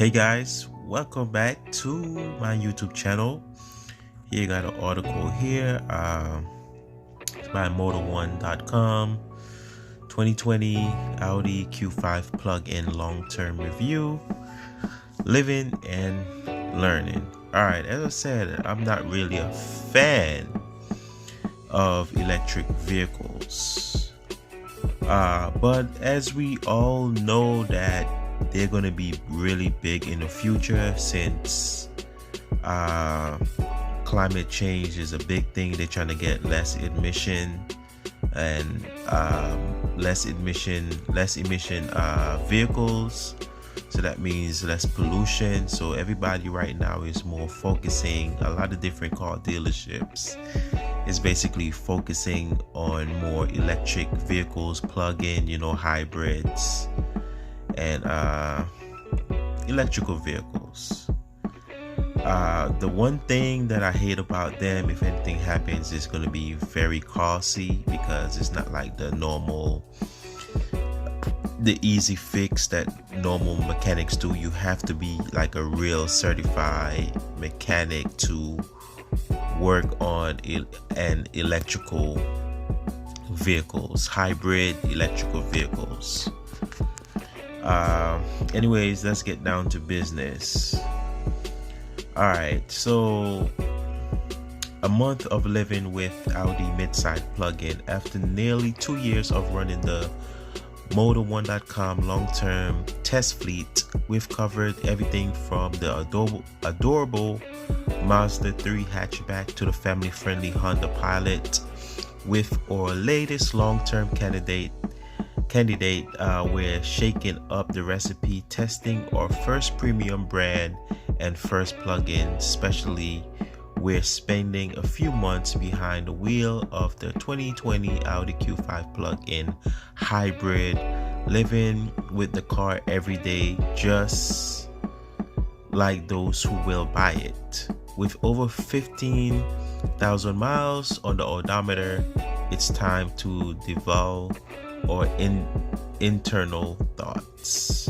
Hey guys, welcome back to my YouTube channel. Here you got an article here. It's by motor1.com. 2020 Audi Q5 plug-in long-term review. Living and learning. Alright, as I said, I'm not really a fan of electric vehicles. But as we all know that they're going to be really big in the future, since climate change is a big thing. They're trying to get less emission and less emission vehicles, so that means less pollution. So everybody right now is more focusing, a lot of different car dealerships is basically focusing on more electric vehicles, plug-in, hybrids and electrical vehicles. The one thing that I hate about them, if anything happens, is going to be very costly, because it's not like the easy fix that normal mechanics do. You have to be like a real certified mechanic to work on an electrical vehicles, hybrid electrical vehicles. Anyways, let's get down to business. Alright, so a month of living with Audi midsize plug-in. After nearly 2 years of running the motor1.com long-term test fleet, we've covered everything from the adorable Mazda 3 hatchback to the family-friendly Honda Pilot. With our latest long-term candidate, we're shaking up the recipe, testing our first premium brand and first plug-in. Especially, we're spending a few months behind the wheel of the 2020 Audi Q5 plug-in hybrid, living with the car every day, just like those who will buy it. With over 15,000 miles on the odometer, it's time to divulge or internal thoughts.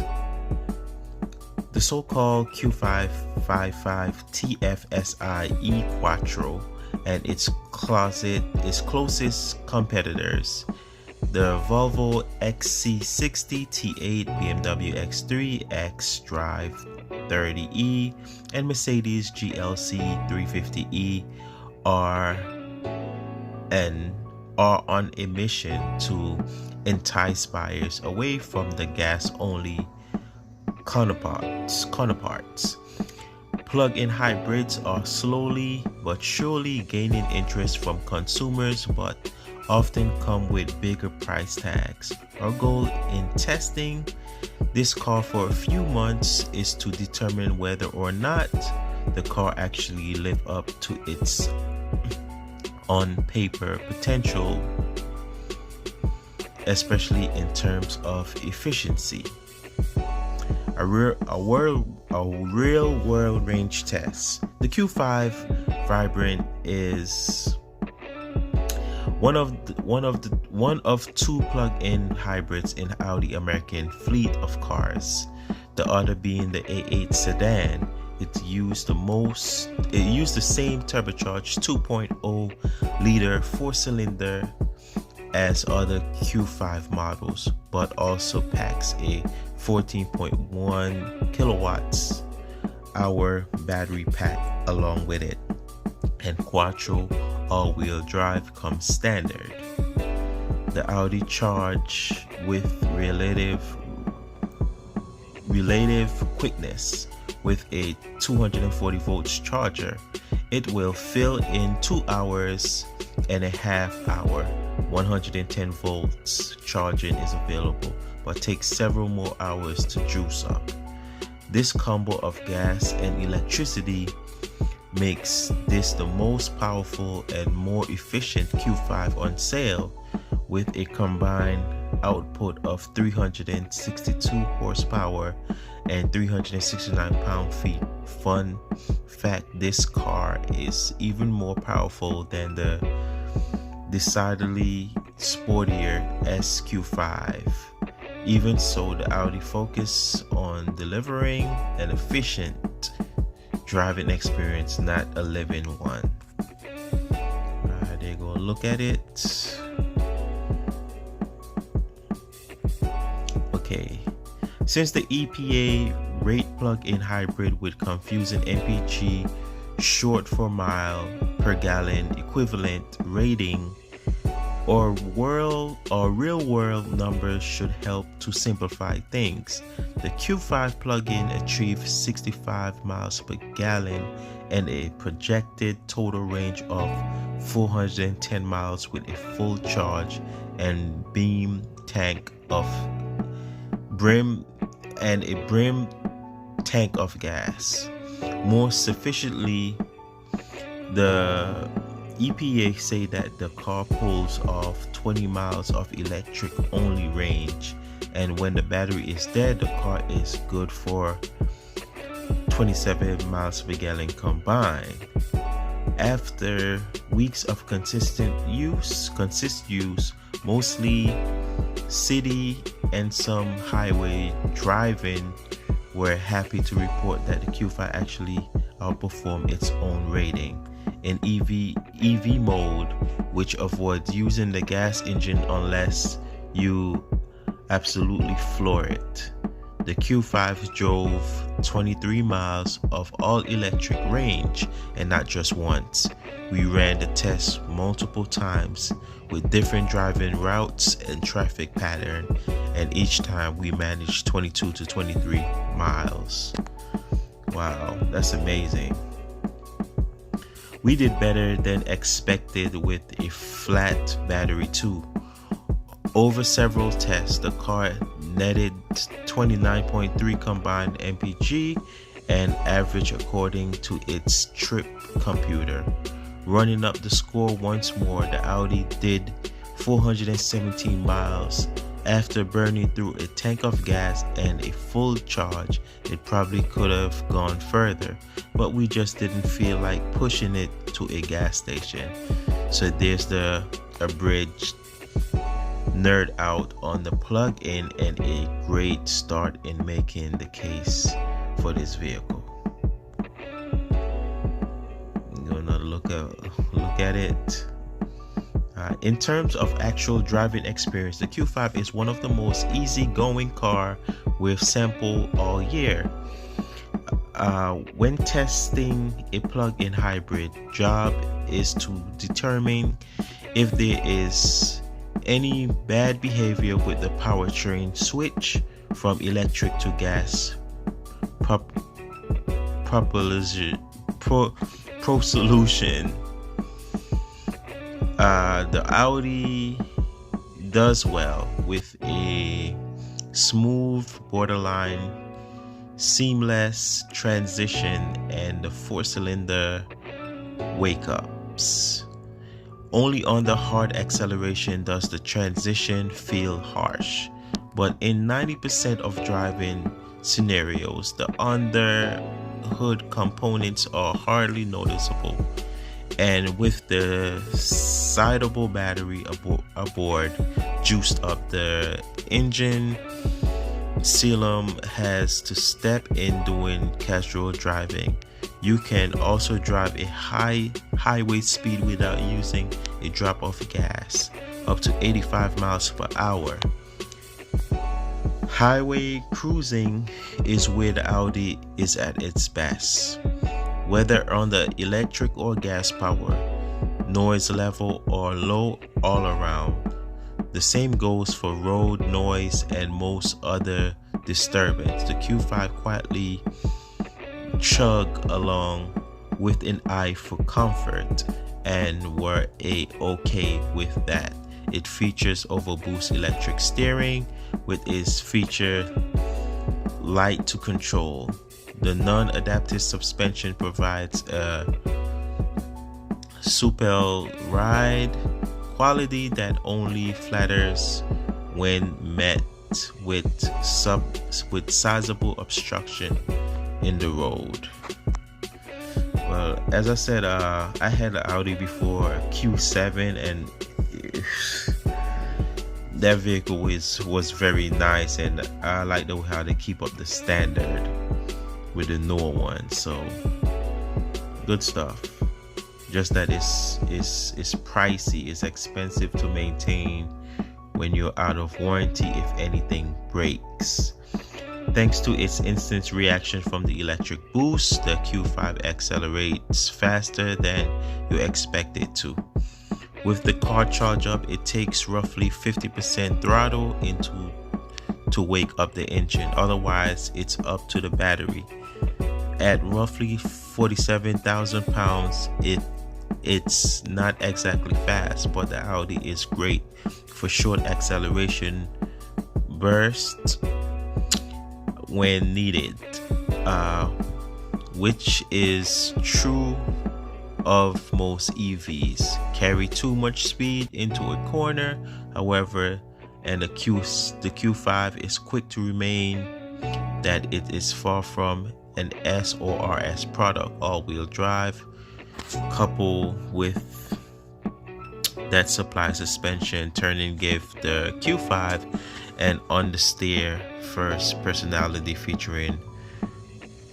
The so-called Q555 TFSI E Quattro and its closest competitors, the Volvo XC60, T8, BMW X3, xDrive 30e, and Mercedes GLC 350e are on a mission to entice buyers away from the gas-only counterparts. Plug-in hybrids are slowly but surely gaining interest from consumers, but often come with bigger price tags. Our goal in testing this car for a few months is to determine whether or not the car actually lives up to its on paper potential, especially in terms of efficiency. A real world range test. The Q5 Vibrant is one of two plug-in hybrids in Audi American fleet of cars. The other being the A8 sedan. It used the same turbocharged 2.0 liter 4-cylinder as other Q5 models, but also packs a 14.1 kilowatts hour battery pack along with it, and Quattro all-wheel drive comes standard. The Audi Charge with relative quickness. With a 240 volts charger, it will fill in 2 hours and a half. 110 volts charging is available, but takes several more hours to juice up. This combo of gas and electricity makes this the most powerful and more efficient Q5 on sale, with a combined output of 362 horsepower and 369 pound-feet. Fun fact, this car is even more powerful than the decidedly sportier SQ5 Even so, the Audi focus on delivering an efficient driving experience, not a living one. Alright, there you go. Look at it. Okay. Since the EPA rate plug-in hybrid with confusing MPG short for mile per gallon equivalent rating or real world numbers should help to simplify things. The Q5 plug-in achieves 65 miles per gallon and a projected total range of 410 miles with a full charge and brim tank of gas. More sufficiently, the EPA say that the car pulls off 20 miles of electric only range, and when the battery is dead, the car is good for 27 miles per gallon combined. After weeks of consistent use, mostly city and some highway driving, we're happy to report that the Q5 actually outperformed its own rating. In EV mode, which avoids using the gas engine unless you absolutely floor it. The Q5 drove 23 miles of all electric range, and not just once. We ran the test multiple times with different driving routes and traffic pattern, and each time we managed 22 to 23 miles. Wow, that's amazing. We did better than expected with a flat battery too. Over several tests, the car netted 29.3 combined MPG and average according to its trip computer. Running up the score once more, the Audi did 417 miles. After burning through a tank of gas and a full charge, it probably could have gone further, but we just didn't feel like pushing it to a gas station. So there's the abridged nerd out on the plug-in and a great start in making the case for this vehicle. Gonna look at it. In terms of actual driving experience, the Q5 is one of the most easygoing car we've sampled all year. When testing a plug-in hybrid, job is to determine if there is any bad behavior with the powertrain switch from electric to gas pro solution. The Audi does well with a smooth, borderline seamless transition and the 4-cylinder wake-ups. Only on the hard acceleration does the transition feel harsh, but in 90% of driving scenarios, the under hood components are hardly noticeable. And with the sizable battery aboard juiced up, the engine Sealum has to step in doing casual driving. You can also drive a highway speed without using a drop of gas, up to 85 miles per hour. Highway cruising is where the Audi is at its best. Whether on the electric or gas power, noise level or low all around. The same goes for road noise and most other disturbance. The Q5 quietly chug along with an eye for comfort, and we're okay with that. It features overboost electric steering with its feature light to control. The non-adaptive suspension provides a supple ride quality that only flatters when met with sizable obstruction in the road. Well, as I said, I had an Audi before, a Q7, and that vehicle was very nice, and I like the way how they keep up the standard with the newer one. So good stuff. Just that it's pricey, it's expensive to maintain when you're out of warranty if anything breaks. Thanks to its instant reaction from the electric boost, the Q5 accelerates faster than you expect it to. With the car charge up, it takes roughly 50% throttle to wake up the engine. Otherwise, it's up to the battery. At roughly 47,000 pounds, it's not exactly fast, but the Audi is great for short acceleration bursts when needed, which is true of most EVs. Carry too much speed into a corner, however, and the Q5 is quick to remain that it is far from an S or RS product. All-wheel drive coupled with that supply suspension turning give the Q5 an understeer first personality featuring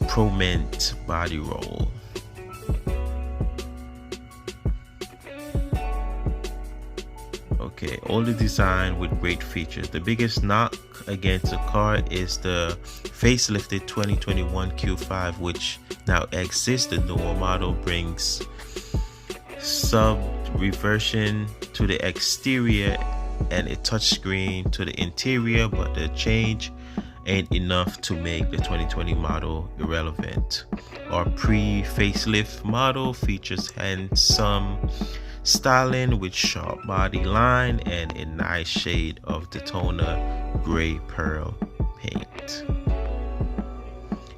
prominent body roll. Okay, older design with great features. The biggest knock against the car is the facelifted 2021 Q5, which now exists. The newer model brings sub-reversion to the exterior and a touchscreen to the interior, but the change ain't enough to make the 2020 model irrelevant. Our pre-facelift model features handsome styling with sharp body line and a nice shade of Daytona gray pearl paint.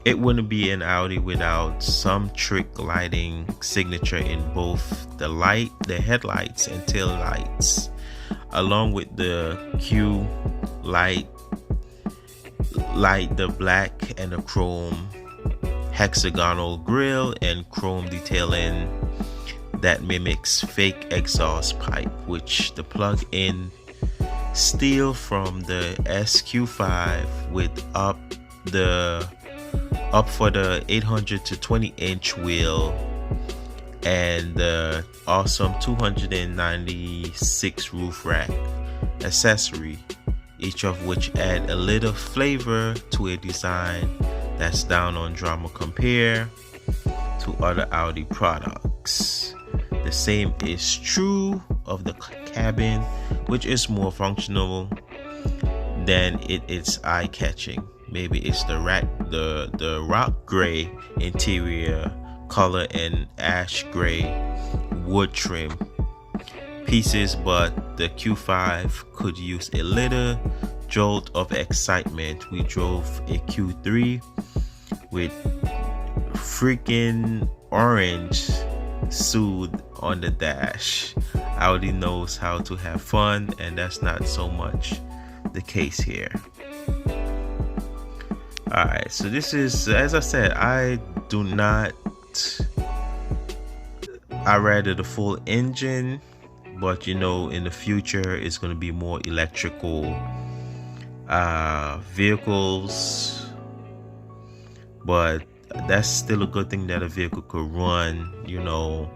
It wouldn't be an Audi without some trick lighting signature in both the headlights and tail lights, along with the Q light, the black and the chrome hexagonal grille and chrome detailing that mimics fake exhaust pipe, which the plug-in steal from the SQ5 with up for the 800 to 20-inch wheel and the awesome 296 roof rack accessory, each of which add a little flavor to a design that's down on drama compared to other Audi products. The same is true of the cabin, which is more functional than it is eye-catching. Maybe it's the rock gray interior color and ash gray wood trim pieces, but the Q5 could use a little jolt of excitement. We drove a Q3 with freaking orange soothe on the dash. Audi knows how to have fun, and that's not so much the case here. Alright, so this is, as I said, I rather the full engine, but you know, in the future it's going to be more electrical vehicles, but that's still a good thing that a vehicle could run, you know,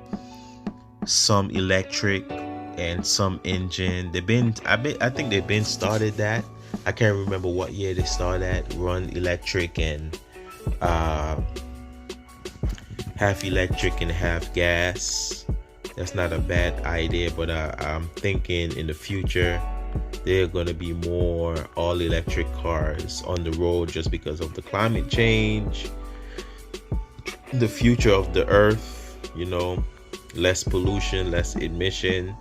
some electric and some engine. I think they've been started that. I can't remember what year they started run electric and half electric and half gas. That's not a bad idea, but I'm thinking in the future there are going to be more all electric cars on the road just because of the climate change, the future of the earth, you know, less pollution, less emission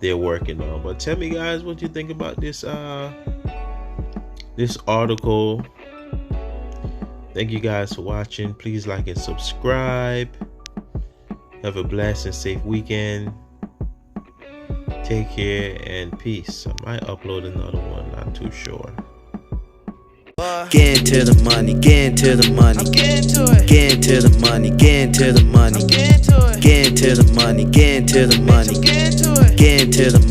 they're working on. But tell me guys what you think about this article. Thank you guys for watching. Please like and subscribe. Have a blessed and safe weekend. Take care and peace. I might upload another one, not too sure. Get into the money, get into the money, get into it. Get into the money, get into the money, get into it. Get into the money, get into the money, get into it. Get into the